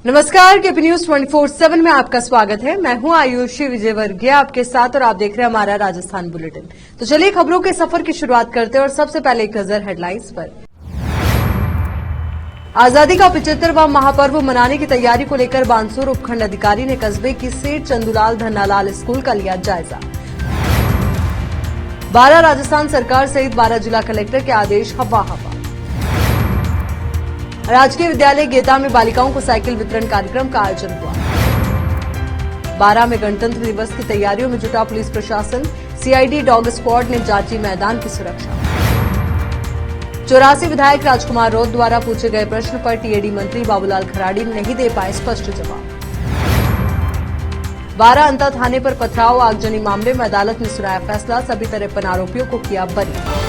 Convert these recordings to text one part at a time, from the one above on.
नमस्कार, KP news 24/7 में आपका स्वागत है। मैं हूं आयुषी विजयवर्गीय आपके साथ और आप देख रहे हैं हमारा राजस्थान बुलेटिन। तो चलिए खबरों के सफर की शुरुआत करते हैं और सबसे पहले एक नजर हेडलाइंस पर। आजादी का 75वां महापर्व मनाने की तैयारी को लेकर बानसूर उपखंड अधिकारी ने कस्बे की सेठ चंदूलाल धन्नालाल स्कूल का लिया जायजा। 12 राजस्थान सरकार सहित 12 जिला कलेक्टर के आदेश हवा हवा। राजकीय विद्यालय गेता में बालिकाओं को साइकिल वितरण कार्यक्रम का आयोजन हुआ। 12 में गणतंत्र दिवस की तैयारियों में जुटा पुलिस प्रशासन, सीआईडी डॉग स्क्वाड ने जांची मैदान की सुरक्षा। 84 विधायक राजकुमार रौत द्वारा पूछे गए प्रश्न पर टीएडी मंत्री बाबूलाल खराड़ी नहीं दे पाए स्पष्ट जवाब। 12 अंता थाने पर पथराव आगजनी मामले में अदालत ने सुनाया फैसला, सभी 53 आरोपियों को किया बरी।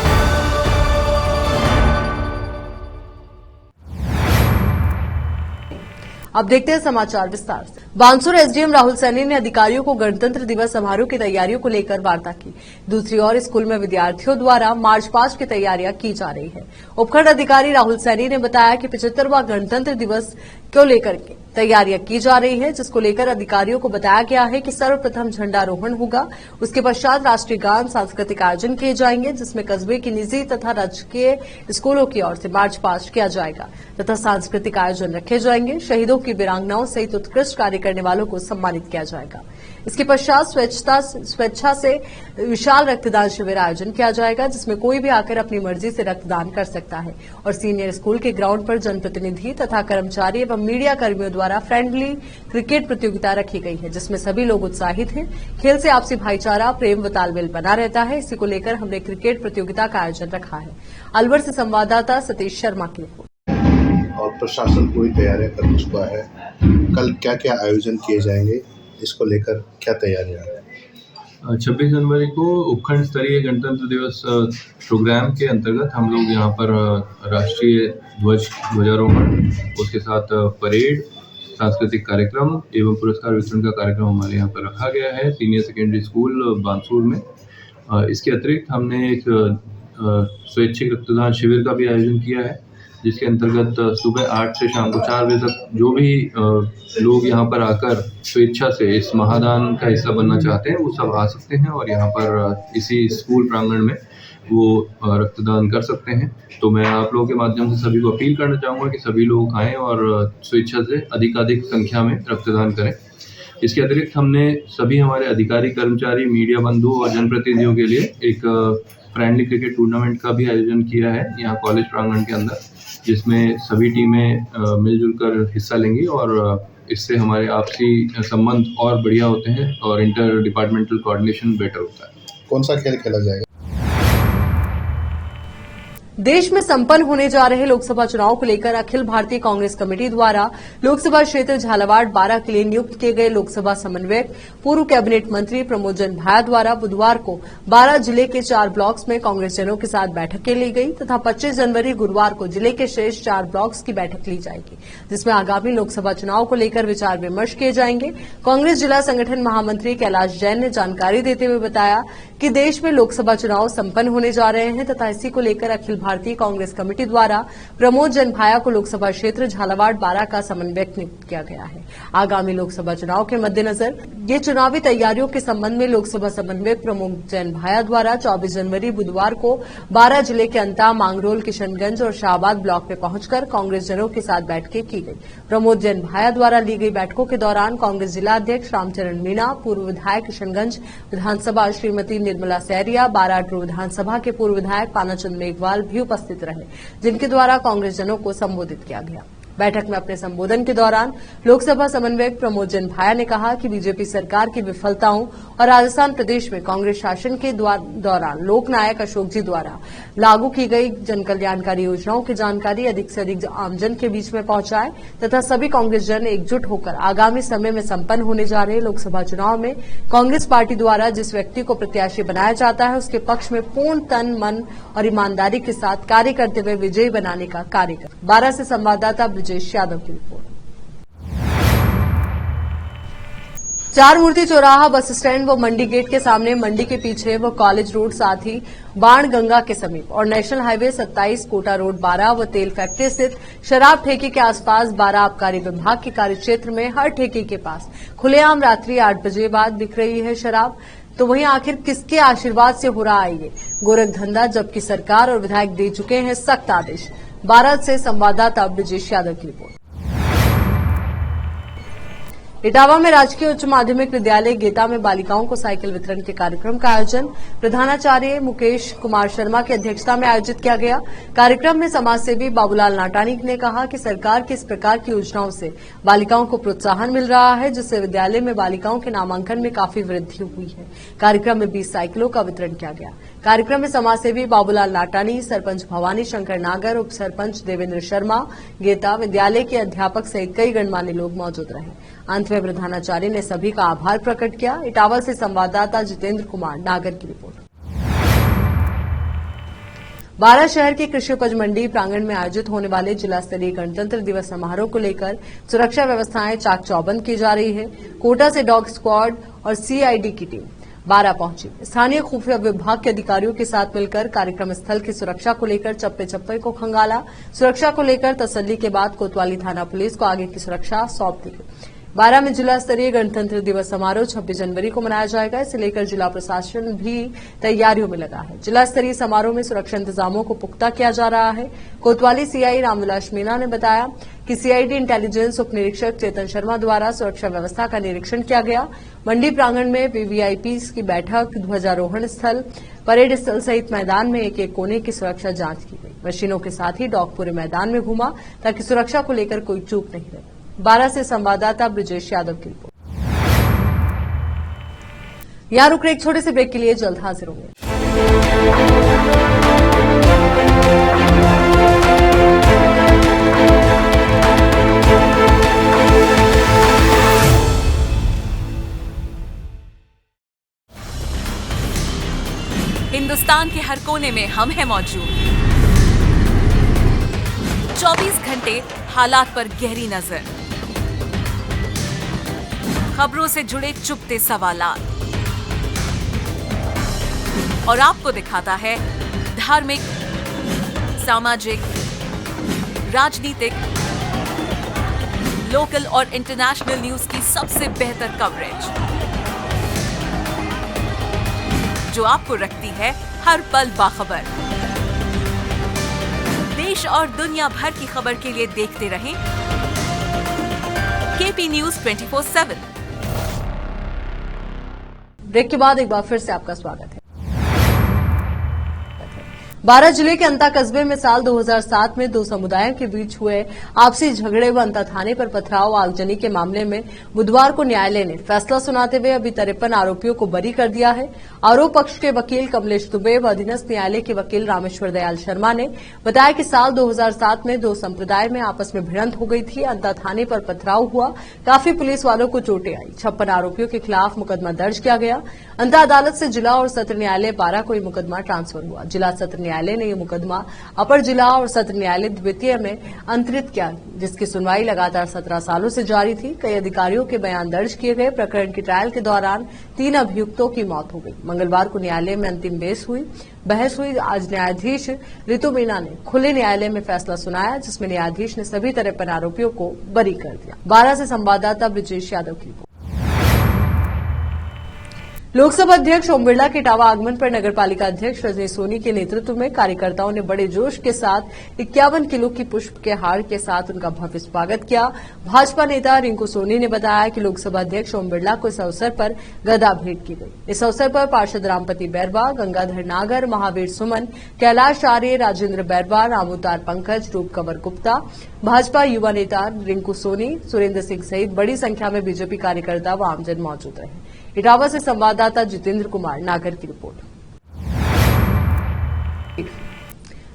अब देखते हैं समाचार विस्तार से। बानसूर एसडीएम राहुल सैनी ने अधिकारियों को गणतंत्र दिवस समारोह की तैयारियों को लेकर वार्ता की। दूसरी ओर स्कूल में विद्यार्थियों द्वारा मार्च पास्ट की तैयारियां की जा रही है। उपखंड अधिकारी राहुल सैनी ने बताया कि 75वां गणतंत्र दिवस को लेकर के तैयारियां की जा रही है, जिसको लेकर अधिकारियों को बताया गया है कि सर्वप्रथम झंडारोहण होगा। उसके पश्चात राष्ट्रीय गान सांस्कृतिक आयोजन किए जाएंगे, जिसमें कस्बे की निजी तथा राजकीय स्कूलों की ओर से मार्च पास्ट किया जाएगा तथा सांस्कृतिक आयोजन रखे जाएंगे। शहीदों की वीरांगनाओं सहित उत्कृष्ट कार्य करने वालों को सम्मानित किया जाएगा। इसके पश्चात स्वेच्छा से विशाल रक्तदान शिविर आयोजन किया जाएगा, जिसमें कोई भी आकर अपनी मर्जी से रक्तदान कर सकता है। और सीनियर स्कूल के ग्राउंड पर जनप्रतिनिधि तथा कर्मचारी एवं मीडिया कर्मियों द्वारा फ्रेंडली क्रिकेट प्रतियोगिता रखी गई है, जिसमें सभी लोग उत्साहित हैं। खेल से आपसी भाईचारा, प्रेम व तालमेल बना रहता है। इसी को लेकर हमने क्रिकेट प्रतियोगिता का आयोजन रखा है। अलवर से संवाददाता सतीश शर्मा की रिपोर्ट। और प्रशासन पूरी तैयारियां कर चुका है। कल क्या क्या आयोजन किए जाएंगे, इसको लेकर क्या तैयारियां हैं? 26 जनवरी को उपखंड स्तरीय गणतंत्र दिवस प्रोग्राम के अंतर्गत हम लोग यहाँ पर राष्ट्रीय ध्वजारोहण, उसके साथ परेड, सांस्कृतिक कार्यक्रम एवं पुरस्कार वितरण का कार्यक्रम हमारे यहाँ पर रखा गया है सीनियर सेकेंडरी स्कूल बानसूर में। इसके अतिरिक्त हमने एक स्वैच्छिक रक्तदान शिविर का भी आयोजन किया है, जिसके अंतर्गत सुबह 8 से शाम को 4 बजे तक जो भी लोग यहाँ पर आकर स्वेच्छा से इस महादान का हिस्सा बनना चाहते हैं वो सब आ सकते हैं और यहाँ पर इसी स्कूल प्रांगण में वो रक्तदान कर सकते हैं। तो मैं आप लोगों के माध्यम से सभी को अपील करना चाहूँगा कि सभी लोग आएँ और स्वेच्छा से अधिकाधिक संख्या में रक्तदान करें। इसके अतिरिक्त हमने सभी हमारे अधिकारी, कर्मचारी, मीडिया बंधु और जनप्रतिनिधियों के लिए एक फ्रेंडली क्रिकेट टूर्नामेंट का भी आयोजन किया है यहाँ कॉलेज प्रांगण के अंदर, जिसमें सभी टीमें मिलजुल कर हिस्सा लेंगी और इससे हमारे आपसी संबंध और बढ़िया होते हैं और इंटर डिपार्टमेंटल कोऑर्डिनेशन बेटर होता है। कौन सा खेल खेला जाएगा? देश में संपन्न होने जा रहे लोकसभा चुनाव को लेकर अखिल भारतीय कांग्रेस कमेटी द्वारा लोकसभा क्षेत्र झालावाड़ 12 के लिए नियुक्त किए गए लोकसभा समन्वयक पूर्व कैबिनेट मंत्री प्रमोद जन भाया द्वारा बुधवार को 12 जिले के 4 ब्लॉक्स में कांग्रेसजनों के साथ बैठक ली गई तथा 25 जनवरी गुरुवार को जिले के शेष 4 ब्लॉक्स की बैठक ली जाएगी, जिसमें आगामी लोकसभा चुनाव को लेकर विचार विमर्श किए जाएंगे। कांग्रेस जिला संगठन महामंत्री कैलाश जैन ने जानकारी देते हुए बताया कि देश में लोकसभा चुनाव संपन्न होने जा रहे हैं तथा इसी को लेकर अखिल भारतीय कांग्रेस कमेटी द्वारा प्रमोद जन भाया को लोकसभा क्षेत्र झालावाड़ 12 का समन्वयक नियुक्त किया गया है। आगामी लोकसभा चुनाव के मद्देनजर ये चुनावी तैयारियों के संबंध में लोकसभा समन्वयक प्रमोद जन भाया द्वारा 24 जनवरी बुधवार को 12 जिले के अंता, मांगरोल, किशनगंज और शाहबाद ब्लॉक में पहुंचकर कांग्रेस जनों के साथ बैठकें की गई। प्रमोद जन भाया द्वारा ली गई बैठकों के दौरान कांग्रेस जिला अध्यक्ष रामचरण मीणा, पूर्व विधायक किशनगंज विधानसभा श्रीमती निर्मला सैरिया, बाराटू विधानसभा के पूर्व विधायक पानाचंद मेघवाल भी उपस्थित रहे, जिनके द्वारा कांग्रेस जनों को संबोधित किया गया। बैठक में अपने संबोधन के दौरान लोकसभा समन्वयक प्रमोद जन भाया ने कहा कि बीजेपी सरकार की विफलताओं और राजस्थान प्रदेश में कांग्रेस शासन के दौरान लोकनायक अशोक जी द्वारा लागू की गई जन कल्याणकारी योजनाओं की जानकारी अधिक से अधिक आमजन के बीच में पहुंचाए तथा सभी कांग्रेस जन एकजुट होकर आगामी समय में संपन्न होने जा रहे लोकसभा चुनाव में कांग्रेस पार्टी द्वारा जिस व्यक्ति को प्रत्याशी बनाया जाता है उसके पक्ष में पूर्ण तन, मन और ईमानदारी के साथ कार्य करते हुए विजयी बनाने का कार्य कर। 12 से संवाददाता ब्रजेश यादव की रिपोर्ट। चार मूर्ति चौराहा, बस स्टैंड व मंडी गेट के सामने, मंडी के पीछे व कॉलेज रोड, साथ ही बाण गंगा के समीप और नेशनल हाईवे 27, कोटा रोड 12 व तेल फैक्ट्री स्थित शराब ठेके के आसपास 12 आबकारी विभाग के कार्यक्षेत्र में हर ठेके के पास खुलेआम रात्रि 8 बजे बाद बिक रही है शराब। तो वहीं आखिर किसके आशीर्वाद से हो रहा है ये गोरख धंधा, जबकि सरकार और विधायक दे चुके हैं सख्त आदेश। 12 से संवाददाता ब्रजेश यादव की रिपोर्ट। इटावा में राजकीय उच्च माध्यमिक विद्यालय गेता में बालिकाओं को साइकिल वितरण के कार्यक्रम का आयोजन प्रधानाचार्य मुकेश कुमार शर्मा की अध्यक्षता में आयोजित किया गया। कार्यक्रम में समाजसेवी बाबूलाल नाटानी ने कहा कि सरकार की इस प्रकार की योजनाओं से बालिकाओं को प्रोत्साहन मिल रहा है, जिससे विद्यालय में बालिकाओं के नामांकन में काफी वृद्धि हुई है। कार्यक्रम में 20 साइकिलों का वितरण किया गया। कार्यक्रम में समाजसेवी बाबूलाल नाटानी, सरपंच भवानी शंकर नागर, उप सरपंच देवेंद्र शर्मा, गेता विद्यालय के अध्यापक सहित कई गणमान्य लोग मौजूद रहे। अंत में प्रधानाचार्य ने सभी का आभार प्रकट किया। इटावा से संवाददाता जितेंद्र कुमार नागर की रिपोर्ट। 12 शहर के कृषि उपज मंडी प्रांगण में आयोजित होने वाले जिला स्तरीय गणतंत्र दिवस समारोह को लेकर सुरक्षा व्यवस्थाएं चाक चौबंद की जा रही है। कोटा से डॉग स्क्वाड और सीआईडी की टीम 12 पहुंची। स्थानीय खुफिया विभाग के अधिकारियों के साथ मिलकर कार्यक्रम स्थल की सुरक्षा को लेकर चप्पे चप्पे को खंगाला। सुरक्षा को लेकर तसल्ली के बाद कोतवाली थाना पुलिस को आगे की सुरक्षा सौंप दी गई। 12 में जिला स्तरीय गणतंत्र दिवस समारोह 26 जनवरी को मनाया जाएगा। इसे लेकर जिला प्रशासन भी तैयारियों में लगा है। जिला स्तरीय समारोह में सुरक्षा इंतजामों को पुख्ता किया जा रहा है। कोतवाली सीआई रामविलास मीणा ने बताया कि सीआईडी इंटेलिजेंस उप निरीक्षक चेतन शर्मा द्वारा सुरक्षा व्यवस्था का निरीक्षण किया गया। मंडी प्रांगण में वीवीआईपी की बैठक, ध्वजारोहण स्थल, परेड स्थल सहित मैदान में एक एक कोने की सुरक्षा जांच की गई। मशीनों के साथ ही डॉग पूरे मैदान में घूमा ताकि सुरक्षा को लेकर कोई चूक नहीं रहे। 12 से संवाददाता ब्रजेश यादव की रिपोर्ट। यहां रुक रहे एक छोटे से ब्रेक के लिए, जल्द हाजिर होंगे। हिंदुस्तान के हर कोने में हम हैं मौजूद। 24 घंटे हालात पर गहरी नजर, खबरों से जुड़े चुपते सवालात और आपको दिखाता है धार्मिक, सामाजिक, राजनीतिक, लोकल और इंटरनेशनल न्यूज की सबसे बेहतर कवरेज, जो आपको रखती है हर पल बाखबर। देश और दुनिया भर की खबर के लिए देखते रहें केपी न्यूज 24/7। ब्रेक के बाद एक बार फिर से आपका स्वागत है। 12 जिले के अंता कस्बे में साल 2007 में दो समुदायों के बीच हुए आपसी झगड़े व अंता थाने पर पथराव आगजनी के मामले में बुधवार को न्यायालय ने फैसला सुनाते हुए अभी 53 आरोपियों को बरी कर दिया है। आरोप पक्ष के वकील कमलेश दुबे व अधीनस्थ न्यायालय के वकील रामेश्वर दयाल शर्मा ने बताया कि साल 2007 में दो संप्रदाय में आपस में भिड़ंत हो गई थी। अंता थाने पर पथराव हुआ, काफी पुलिस वालों को चोटें आई। 56 आरोपियों के खिलाफ मुकदमा दर्ज किया गया। अंता अदालत से जिला और सत्र न्यायालय 12 को यह मुकदमा ट्रांसफर हुआ। जिला सत्र न्यायालय ने यह मुकदमा अपर जिला और सत्र न्यायालय द्वितीय में अंतरित किया, जिसकी सुनवाई लगातार 17 सालों से जारी थी। कई अधिकारियों के बयान दर्ज किए गए। प्रकरण की ट्रायल के दौरान 3 अभियुक्तों की मौत हो गई। मंगलवार को न्यायालय में अंतिम बहस हुई। आज न्यायाधीश रितु मीणा ने खुले न्यायालय में फैसला सुनाया, जिसमें न्यायाधीश ने सभी 53 आरोपियों को बरी कर दिया। 12 से संवाददाता ब्रजेश यादव की रिपोर्ट। लोकसभा अध्यक्ष ओम बिरला के इटावा आगमन पर नगरपालिका अध्यक्ष रजनीश सोनी के नेतृत्व में कार्यकर्ताओं ने बड़े जोश के साथ 51 किलो की पुष्प के हार के साथ उनका भव्य स्वागत किया। भाजपा नेता रिंकू सोनी ने बताया कि लोकसभा अध्यक्ष ओम बिरला को इस अवसर पर गदा भेंट की गई। इस अवसर पर पार्षद रामपति बैरवा, गंगाधर नागर, महावीर सुमन, कैलाश आर्य, राजेंद्र बैरवा, रामोतार पंकज, रूप कंवर गुप्ता, भाजपा युवा नेता रिंकू सोनी, सुरेंद्र सिंह सहित बड़ी संख्या में बीजेपी कार्यकर्ता व आमजन मौजूद रहे। इटावा से संवाददाता जितेंद्र कुमार नागर की रिपोर्ट।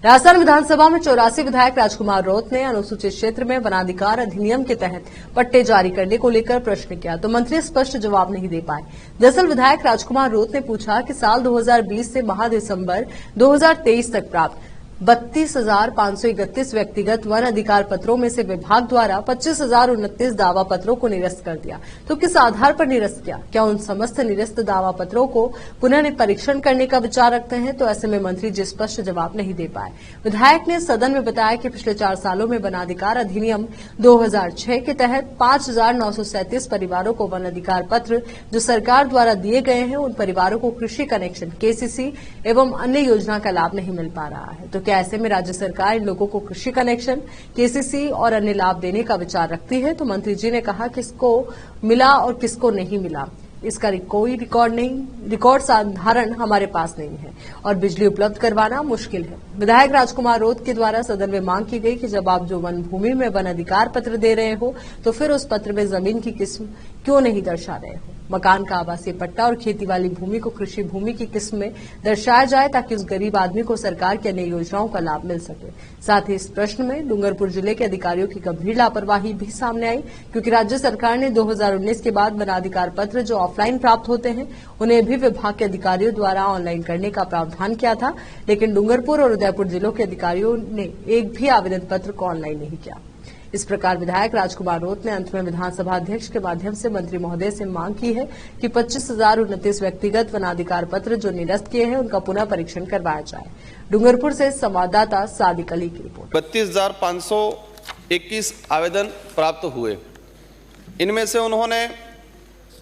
राजस्थान विधानसभा में 84 विधायक राजकुमार रौत ने अनुसूचित क्षेत्र में वनाधिकार अधिनियम के तहत पट्टे जारी करने को लेकर प्रश्न किया, तो मंत्री स्पष्ट जवाब नहीं दे पाए। दरअसल विधायक राजकुमार रौत ने पूछा कि साल 2020 से माह दिसंबर 2023 तक प्राप्त 32,531 व्यक्तिगत वन अधिकार पत्रों में से विभाग द्वारा 25,029 दावा पत्रों को निरस्त कर दिया। तो किस आधार पर निरस्त किया? क्या उन समस्त निरस्त दावा पत्रों को पुनः परीक्षण करने का विचार रखते हैं? तो ऐसे में मंत्री जी स्पष्ट जवाब नहीं दे पाए। विधायक ने सदन में बताया कि पिछले 4 सालों में वन अधिकार अधिनियम 2006 के तहत 5,937 परिवारों को वन अधिकार पत्र जो सरकार द्वारा दिए गए हैं, उन परिवारों को कृषि कनेक्शन, केसीसी एवं अन्य योजना का लाभ नहीं मिल पा रहा है। तो क्या ऐसे में राज्य सरकार इन लोगों को कृषि कनेक्शन, केसीसी और अन्य लाभ देने का विचार रखती है? तो मंत्री जी ने कहा किसको मिला और किसको नहीं मिला, इसका कोई रिकॉर्ड साधारण हमारे पास नहीं है और बिजली उपलब्ध करवाना मुश्किल है। विधायक राजकुमार रोत के द्वारा सदन में मांग की गई कि जब आप जो वन भूमि में वन अधिकार पत्र दे रहे हो तो फिर उस पत्र में जमीन की किस्म क्यों नहीं दर्शा रहे हो? मकान का आवासीय पट्टा और खेती वाली भूमि को कृषि भूमि की किस्म में दर्शाया जाए ताकि उस गरीब आदमी को सरकार की अन्य योजनाओं का लाभ मिल सके। साथ ही इस प्रश्न में डूंगरपुर जिले के अधिकारियों की गंभीर लापरवाही भी सामने आई, क्योंकि राज्य सरकार ने 2019 के बाद वनाधिकार पत्र जो ऑफलाइन प्राप्त होते हैं उन्हें भी विभाग के अधिकारियों द्वारा ऑनलाइन करने का प्रावधान किया था, लेकिन डूंगरपुर और उदयपुर जिलों के अधिकारियों ने एक भी आवेदन पत्र को ऑनलाइन नहीं किया। इस प्रकार विधायक राजकुमार रोत ने अंत में विधानसभा अध्यक्ष के माध्यम से मंत्री महोदय से मांग की है कि 25,029 व्यक्तिगत वनाधिकार पत्र जो निरस्त किए हैं उनका पुनः परीक्षण करवाया जाए। डूंगरपुर से संवाददाता सादिक अली की रिपोर्ट। 32,521 आवेदन प्राप्त हुए। इनमें से उन्होंने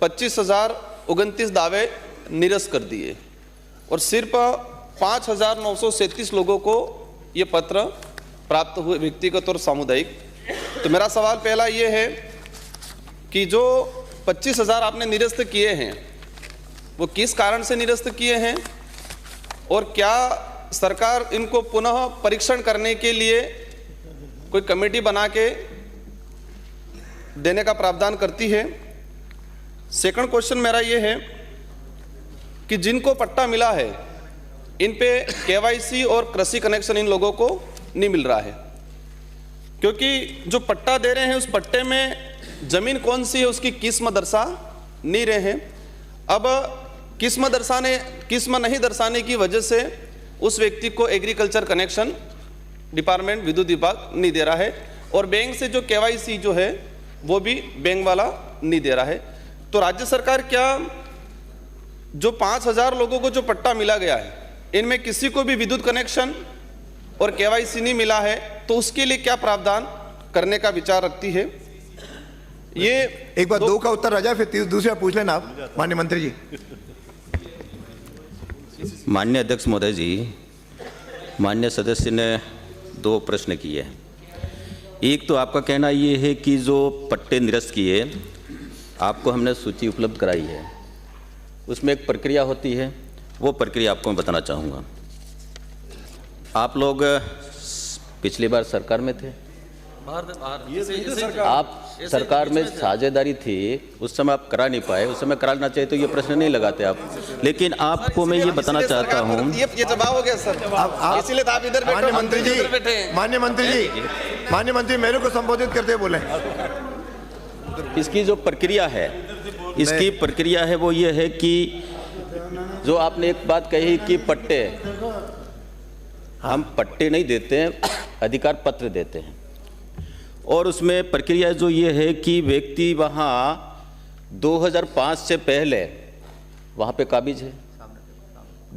25,029 दावे निरस्त कर दिए और सिर्फ 5,937 लोगों को ये पत्र प्राप्त हुए, व्यक्तिगत और सामुदायिक। तो मेरा सवाल पहला ये है कि जो 25,000 आपने निरस्त किए हैं वो किस कारण से निरस्त किए हैं और क्या सरकार इनको पुनः परीक्षण करने के लिए कोई कमेटी बना के देने का प्रावधान करती है? सेकंड क्वेश्चन मेरा ये है कि जिनको पट्टा मिला है इन पे केवाईसी और कृषि कनेक्शन इन लोगों को नहीं मिल रहा है, क्योंकि जो पट्टा दे रहे हैं उस पट्टे में जमीन कौन सी है उसकी किस्म दर्शा नहीं रहे हैं। अब किस्म नहीं दर्शाने की वजह से उस व्यक्ति को एग्रीकल्चर कनेक्शन डिपार्टमेंट, विद्युत विभाग नहीं दे रहा है और बैंक से जो केवाईसी जो है वो भी बैंक वाला नहीं दे रहा है। तो राज्य सरकार क्या जो 5,000 लोगों को जो पट्टा मिला गया है इनमें किसी को भी विद्युत कनेक्शन और केवाईसी नहीं मिला है तो उसके लिए क्या प्रावधान करने का विचार रखती है? ये एक बार दो का उत्तर आ जाए फिर दूसरा पूछ लेना आप माननीय मंत्री जी। माननीय अध्यक्ष महोदय जी, माननीय सदस्य ने 2 प्रश्न किए। एक तो आपका कहना ये है कि जो पट्टे निरस्त किए आपको हमने सूची उपलब्ध कराई है, उसमें एक प्रक्रिया होती है, वो प्रक्रिया आपको मैं बताना चाहूँगा। आप लोग पिछली बार सरकार में थे, आप सरकार में साझेदारी थी, उस समय आप करा नहीं पाए, उस समय कराना चाहिए तो ये प्रश्न नहीं लगाते आप। लेकिन आपको मैं ये बताना चाहता हूँ, ये जवाब हो गया सर, इसीलिए आप इधर बैठे, माननीय मंत्री मेरे को संबोधित करते बोले। इसकी जो प्रक्रिया है, इसकी प्रक्रिया है वो ये है कि जो आपने एक बात कही कि पट्टे, हम पट्टे नहीं देते हैं, अधिकार पत्र देते हैं और उसमें प्रक्रिया जो ये है कि व्यक्ति वहाँ 2005 से पहले वहाँ पे काबिज है,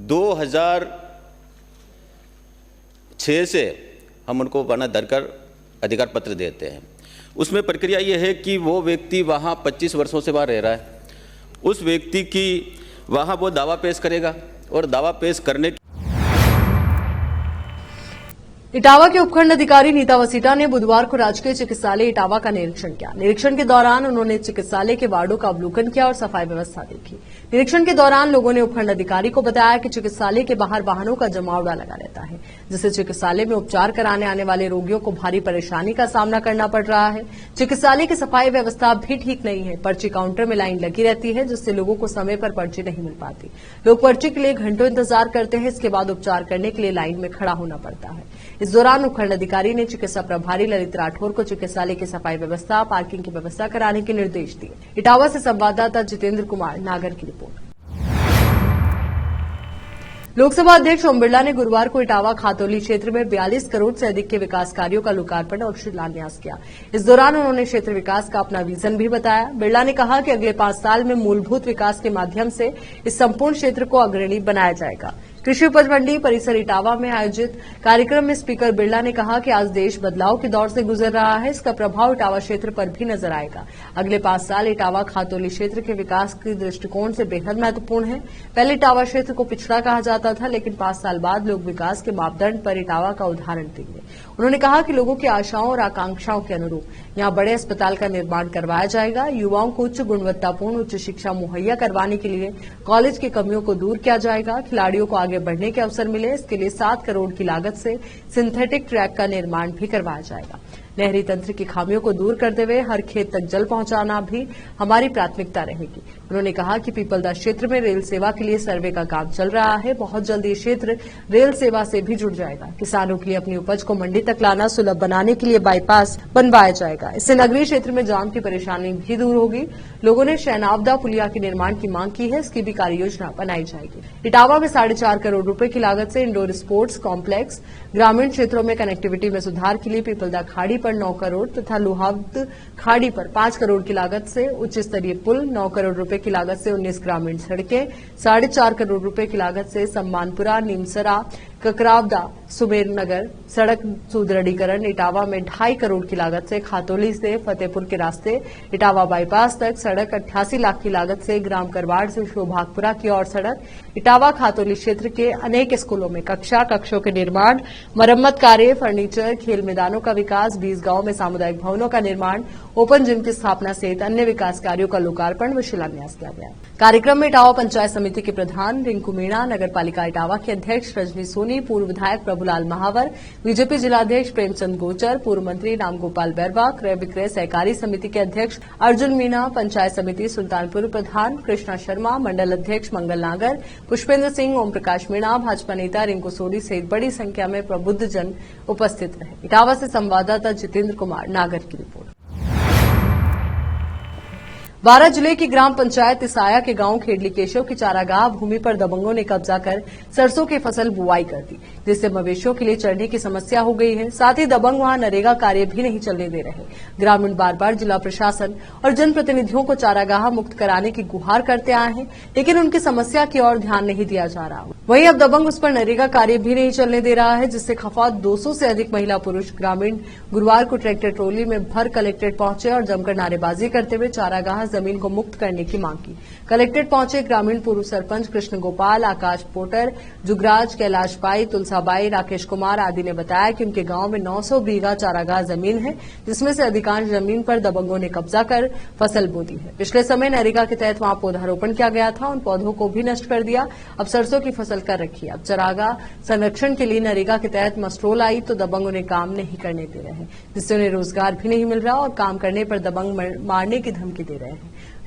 2006 से हम उनको बना धरकर अधिकार पत्र देते हैं। उसमें प्रक्रिया ये है कि वो व्यक्ति वहाँ 25 वर्षों से वहाँ रह रहा है, उस व्यक्ति की वहाँ वो दावा पेश करेगा और दावा पेश करने इटावा के उपखंड अधिकारी नीता वसीटा ने बुधवार को राजकीय चिकित्सालय इटावा का निरीक्षण किया। निरीक्षण के दौरान उन्होंने चिकित्सालय के वार्डों का अवलोकन किया और सफाई व्यवस्था देखी। निरीक्षण के दौरान लोगों ने उपखंड अधिकारी को बताया कि चिकित्सालय के बाहर वाहनों का जमावड़ा लगा रहता है, जिससे चिकित्सालय में उपचार कराने आने वाले रोगियों को भारी परेशानी का सामना करना पड़ रहा है। चिकित्सालय की सफाई व्यवस्था भी ठीक नहीं है, पर्ची काउंटर में लाइन लगी रहती है, जिससे लोगों को समय पर पर्ची नहीं मिल पाती। लोग पर्ची के लिए घंटों इंतजार करते हैं, इसके बाद उपचार करने के लिए लाइन में खड़ा होना पड़ता है। इस दौरान उपखंड अधिकारी ने चिकित्सा प्रभारी ललित राठौर को चिकित्सालय की सफाई व्यवस्था, पार्किंग की व्यवस्था कराने के निर्देश दिए। इटावा से संवाददाता जितेंद्र कुमार नागर की रिपोर्ट। लोकसभा अध्यक्ष ओम बिरला ने गुरुवार को इटावा खातौली क्षेत्र में 42 करोड़ से अधिक के विकास कार्यों का लोकार्पण और शिलान्यास किया। इस दौरान उन्होंने क्षेत्र विकास का अपना विजन भी बताया। बिरला ने कहा कि अगले 5 साल में मूलभूत विकास के माध्यम से इस संपूर्ण क्षेत्र को अग्रणी बनाया जाएगा। कृषि उपज मंडी परिसर इटावा में आयोजित कार्यक्रम में स्पीकर बिरला ने कहा कि आज देश बदलाव के दौर से गुजर रहा है, इसका प्रभाव इटावा क्षेत्र पर भी नजर आएगा। अगले 5 साल इटावा खातौली क्षेत्र के विकास के दृष्टिकोण से बेहद महत्वपूर्ण है। पहले इटावा क्षेत्र को पिछड़ा कहा जाता था, लेकिन 5 साल बाद लोग विकास के मापदंड पर इटावा का उदाहरण देंगे। उन्होंने कहा कि लोगों की आशाओं और आकांक्षाओं के अनुरूप यहां बड़े अस्पताल का निर्माण करवाया जाएगा। युवाओं को उच्च गुणवत्तापूर्ण उच्च शिक्षा मुहैया करवाने के लिए कॉलेज की कमियों को दूर किया जाएगा। खिलाड़ियों को आगे बढ़ने के अवसर मिले, इसके लिए 7 करोड़ की लागत से सिंथेटिक ट्रैक का निर्माण भी करवाया जाएगा। नहरी तंत्र की खामियों को दूर करते हुए हर खेत तक जल पहुंचाना भी हमारी प्राथमिकता रहेगी। उन्होंने कहा कि पीपलदा क्षेत्र में रेल सेवा के लिए सर्वे का काम चल रहा है। बहुत जल्द ये क्षेत्र रेल सेवा से भी जुड़ जाएगा। किसानों के लिए अपनी उपज को मंडी तक लाना सुलभ बनाने के लिए बाईपास बनवाया जाएगा। इससे नगरीय क्षेत्र में जाम की परेशानी भी दूर होगी। लोगों ने शहनावदा पुलिया के निर्माण की मांग की है, इसकी भी कार्य योजना बनाई जाएगी। इटावा में 4.5 करोड़ रुपए की लागत से इंडोर स्पोर्ट्स कॉम्प्लेक्स, ग्रामीण क्षेत्रों में कनेक्टिविटी में सुधार के लिए पीपलदा खाड़ी पर 9 करोड़ तथा लोहावद खाड़ी पर 5 करोड़ की लागत से उच्च स्तरीय पुल, 9 करोड़ रुपए की लागत से 19 ग्रामीण सड़कें, 4.5 करोड़ रुपए की लागत से सम्मानपुरा, नीमसरा, ककरावदा, सुमेर नगर सड़क सुदृढ़ीकरण, इटावा में 2.5 करोड़ की लागत से खातौली से फतेहपुर के रास्ते इटावा बाईपास तक सड़क, 88 लाख की लागत से ग्राम करवाड़ से शोभागपुरा की ओर सड़क, इटावा खातौली क्षेत्र के अनेक स्कूलों में कक्षों के निर्माण, मरम्मत कार्य, फर्नीचर, खेल मैदानों का विकास, 20 गांव में सामुदायिक भवनों का निर्माण, ओपन जिम की स्थापना सहित अन्य विकास कार्यों का लोकार्पण व शिलान्यास किया गया। कार्यक्रम में इटावा पंचायत समिति के प्रधान रिंकू मीणा, नगर पालिका इटावा के अध्यक्ष रजनी सोनी, पूर्व विधायक प्रभुलाल महावर, बीजेपी जिलाध्यक्ष प्रेमचंद गोचर, पूर्व मंत्री रामगोपाल बैरवा, क्रय विक्रय सहकारी समिति के अध्यक्ष अर्जुन मीणा, पंचायत समिति सुल्तानपुर प्रधान कृष्णा शर्मा, मंडल अध्यक्ष मंगल नागर, पुष्पेंद्र सिंह, ओम प्रकाश मीणा, भाजपा नेता रिंकू सोनी सहित बड़ी संख्या में प्रबुद्ध जन उपस्थित रहे। इटावा से संवाददाता जितेंद्र कुमार नागर की रिपोर्ट। 12 जिले की ग्राम पंचायत इसाया के गांव खेडली केशव की चारागाह भूमि पर दबंगों ने कब्जा कर सरसों की फसल बुआई कर दी, जिससे मवेशियों के लिए चढ़ने की समस्या हो गई है। साथ ही दबंग वहां नरेगा कार्य भी नहीं चलने दे रहे। ग्रामीण बार बार जिला प्रशासन और जनप्रतिनिधियों को चारागाह मुक्त कराने की गुहार करते आए हैं, लेकिन उनकी समस्या की ओर ध्यान नहीं दिया जा रहा। वहीं अब दबंग उस पर नरेगा कार्य भी नहीं चलने दे रहा है, जिससे खफा 200 से अधिक महिला पुरुष ग्रामीण गुरुवार को ट्रैक्टर ट्रॉली में भर कलेक्ट्रेट पहुंचे और जमकर नारेबाजी करते हुए चारागाह जमीन को मुक्त करने की मांग की। कलेक्ट्रेट पहुंचे ग्रामीण पूर्व सरपंच कृष्ण गोपाल, आकाश पोटर, जुगराज, कैलाश बाई, तुलसाबाई, राकेश कुमार आदि ने बताया कि उनके गांव में 900 बीघा चारागाह जमीन है, जिसमें से अधिकांश जमीन पर दबंगों ने कब्जा कर फसल बो दी है। पिछले समय नरेगा के तहत वहां पौधारोपण किया गया था, उन पौधों को भी नष्ट कर दिया। अब सरसों की फसल कर रखी है। अब चारागाह संरक्षण के लिए नरेगा के तहत मस्ट्रोल आई तो दबंग उन्हें काम नहीं करने दे रहे, जिससे उन्हें रोजगार भी नहीं मिल रहा और काम करने पर दबंग मारने की धमकी दे रहे हैं।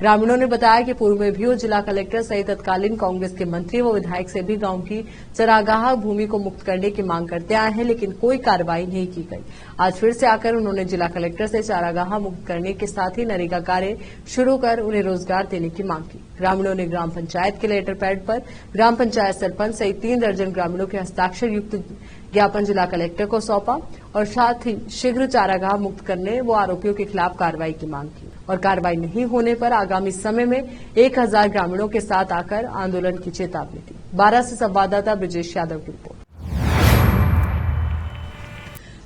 ग्रामीणों ने बताया कि पूर्व में भी वो जिला कलेक्टर सहित तत्कालीन कांग्रेस के मंत्री व विधायक से भी गांव की चरागाह भूमि को मुक्त करने की मांग करते आए हैं, लेकिन कोई कार्रवाई नहीं की गई। आज फिर से आकर उन्होंने जिला कलेक्टर से चारागाह मुक्त करने के साथ ही नरेगा कार्य शुरू कर उन्हें रोजगार देने की मांग की। ग्रामीणों ने ग्राम पंचायत के लेटर पैड पर ग्राम पंचायत सरपंच सहित 3 दर्जन ग्रामीणों के हस्ताक्षर युक्त ज्ञापन जिला कलेक्टर को सौंपा और साथ ही शीघ्र चारागाह मुक्त करने व आरोपियों के खिलाफ कार्रवाई की मांग की और कार्रवाई नहीं होने पर आगामी समय में 1000 ग्रामीणों के साथ आकर आंदोलन की चेतावनी दी। 12 से संवाददाता ब्रिजेश यादव की रिपोर्ट।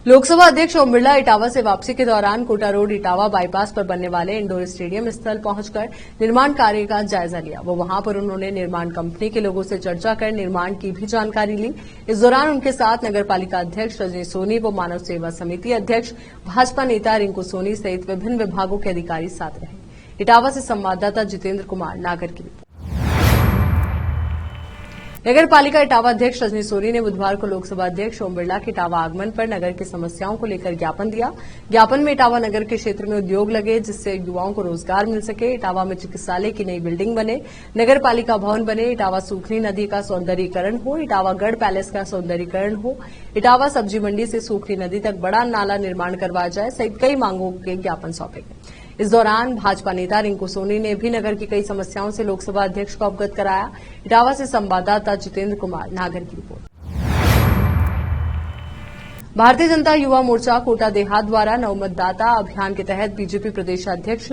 लोकसभा अध्यक्ष ओम बिरला इटावा से वापसी के दौरान कोटा रोड इटावा बाईपास पर बनने वाले इंडोर स्टेडियम स्थल पहुंचकर निर्माण कार्य का जायजा लिया। वहां पर उन्होंने निर्माण कंपनी के लोगों से चर्चा कर निर्माण की भी जानकारी ली। इस दौरान उनके साथ नगर पालिका अध्यक्ष रजनी सोनी व मानव सेवा समिति अध्यक्ष भाजपा नेता रिंकू सोनी सहित विभिन्न विभागों के अधिकारी साथ रहे। इटावा से संवाददाता जितेंद्र कुमार नागर की रिपोर्ट। नगर पालिका इटावा अध्यक्ष रजनी सोनी ने बुधवार को लोकसभा अध्यक्ष ओम बिरला के इटावा आगमन पर नगर की समस्याओं को लेकर ज्ञापन दिया। ज्ञापन में इटावा नगर के क्षेत्र में उद्योग लगे, जिससे युवाओं को रोजगार मिल सके। इटावा में चिकित्सालय की नई बिल्डिंग बने, नगर पालिका भवन बने, इटावा सूखनी नदी का सौंदर्यीकरण हो, इटावा गढ़ पैलेस का सौंदर्यीकरण हो, इटावा सब्जी मंडी से सूखनी नदी तक बड़ा नाला निर्माण करवाया जाए सहित कई मांगों के ज्ञापन सौंपे गए। इस दौरान भाजपा नेता रिंकू सोनी ने भी नगर की कई समस्याओं से लोकसभा अध्यक्ष को अवगत कराया। इटावा से संवाददाता जितेंद्र कुमार नागर की रिपोर्ट। भारतीय जनता युवा मोर्चा कोटा देहात द्वारा नव मतदाता अभियान के तहत बीजेपी प्रदेशाध्यक्ष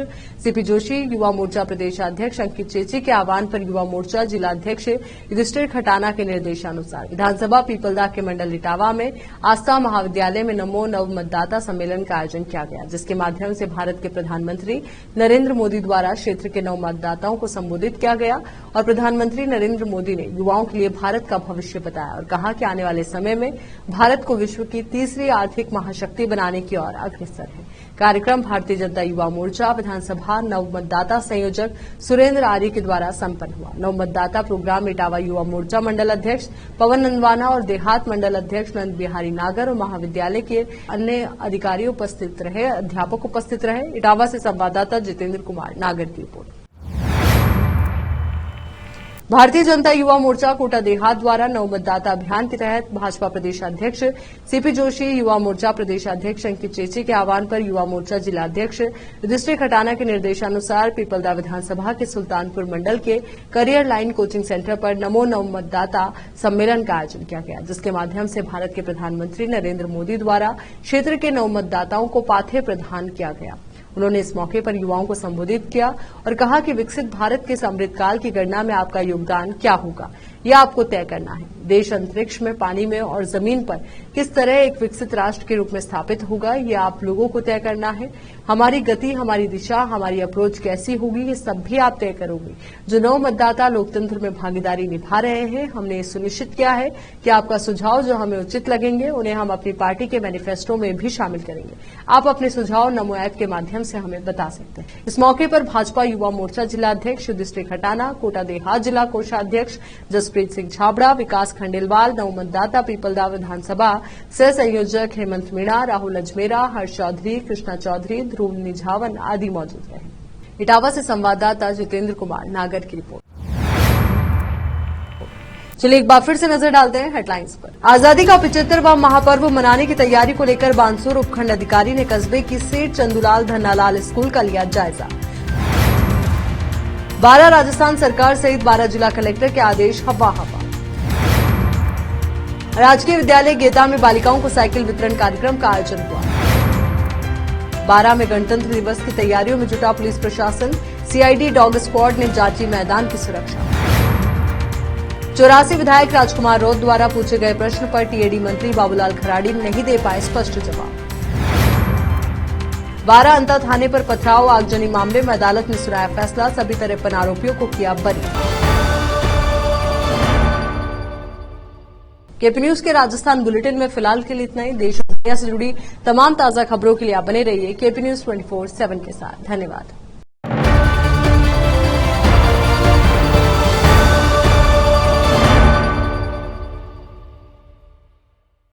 सीपी जोशी, युवा मोर्चा प्रदेशाध्यक्ष अंकित चेची के आह्वान पर युवा मोर्चा जिलाध्यक्ष युधिष्ठिर खटाना के निर्देशानुसार विधानसभा पीपलदा के मंडल इटावा में आस्था महाविद्यालय में नमो नव मतदाता सम्मेलन का आयोजन किया गया, जिसके माध्यम से भारत के प्रधानमंत्री नरेंद्र मोदी द्वारा क्षेत्र के नव मतदाताओं को संबोधित किया गया और प्रधानमंत्री नरेंद्र मोदी ने युवाओं के लिए भारत का भविष्य बताया और कहा कि आने वाले समय में भारत को विश्व की तीसरी आर्थिक महाशक्ति बनाने की ओर अग्रसर है। कार्यक्रम भारतीय जनता युवा मोर्चा विधानसभा नव मतदाता संयोजक सुरेंद्र आर्य के द्वारा संपन्न हुआ। नव मतदाता प्रोग्राम इटावा युवा मोर्चा मंडल अध्यक्ष पवन नंदवाना और देहात मंडल अध्यक्ष नंद बिहारी नागर और महाविद्यालय के अन्य अधिकारी उपस्थित रहे, अध्यापक उपस्थित रहे। इटावा से संवाददाता जितेंद्र कुमार नागर की रिपोर्ट। भारतीय जनता युवा मोर्चा कोटा देहात द्वारा नव मतदाता अभियान के तहत भाजपा प्रदेशाध्यक्ष सीपी जोशी, युवा मोर्चा प्रदेशाध्यक्ष अंकित चेची के आह्वान पर युवा मोर्चा जिलाध्यक्ष युधिष्ठिर खटाना के निर्देशानुसार पीपलदा विधानसभा के सुल्तानपुर मंडल के करियर लाइन कोचिंग सेंटर पर नमो नव मतदाता सम्मेलन का आयोजन किया गया, जिसके माध्यम से भारत के प्रधानमंत्री नरेंद्र मोदी द्वारा क्षेत्र के नव मतदाताओं को पाथेय प्रदान किया गया। उन्होंने इस मौके पर युवाओं को संबोधित किया और कहा कि विकसित भारत के अमृतकाल की गणना में आपका योगदान क्या होगा, यह आपको तय करना है। देश अंतरिक्ष में, पानी में और जमीन पर किस तरह एक विकसित राष्ट्र के रूप में स्थापित होगा, यह आप लोगों को तय करना है। हमारी गति, हमारी दिशा, हमारी अप्रोच कैसी होगी, ये सब भी आप तय करोगे। जो नव मतदाता लोकतंत्र में भागीदारी निभा रहे हैं, हमने ये सुनिश्चित किया है कि आपका सुझाव जो हमें उचित लगेंगे, उन्हें हम अपनी पार्टी के मैनिफेस्टो में भी शामिल करेंगे। आप अपने सुझाव नमो ऐप के माध्यम से हमें बता सकते हैं। इस मौके पर भाजपा युवा मोर्चा जिलाध्यक्ष युधिष्ठिर खटाना, कोटा देहात जिला कोषाध्यक्ष जसप्रीत सिंह छाबड़ा, विकास खंडेलवाल, नव मतदाता पीपलदा विधानसभा सह संयोजक हेमंत मीणा, राहुल अजमेरा, हर्ष चौधरी, कृष्णा चौधरी, ध्रुव निझावन आदि मौजूद रहे। इटावा से संवाददाता जितेंद्र कुमार नागर की रिपोर्ट। चलिए एक बार फिर से नजर डालते हैं हेडलाइंस पर। आजादी का 75वां महापर्व मनाने की तैयारी को लेकर बानसूर उपखंड अधिकारी ने कस्बे की सेठ चंदूलाल धन्नालाल स्कूल का लिया जायजा। 12 राजस्थान सरकार सहित 12 जिला कलेक्टर के आदेश हवा हवा। राजकीय विद्यालय गेता में बालिकाओं को साइकिल वितरण कार्यक्रम का आयोजन हुआ। 12 में गणतंत्र दिवस की तैयारियों में जुटा पुलिस प्रशासन, सीआईडी डॉग स्क्वाड ने जांची मैदान की सुरक्षा। 84 विधायक राजकुमार रौत द्वारा पूछे गए प्रश्न पर टीएडी मंत्री बाबूलाल खराड़ी नहीं दे पाए स्पष्ट जवाब। 12 अंता थाने पर पथराव आगजनी मामले में अदालत ने सुनाया फैसला, सभी 53 आरोपियों को किया बरी। केपी न्यूज के राजस्थान बुलेटिन में फिलहाल के लिए इतना ही। देश और दुनिया से जुड़ी तमाम ताजा खबरों के लिए आप बने रहिए केपी न्यूज 24/7 के साथ। धन्यवाद।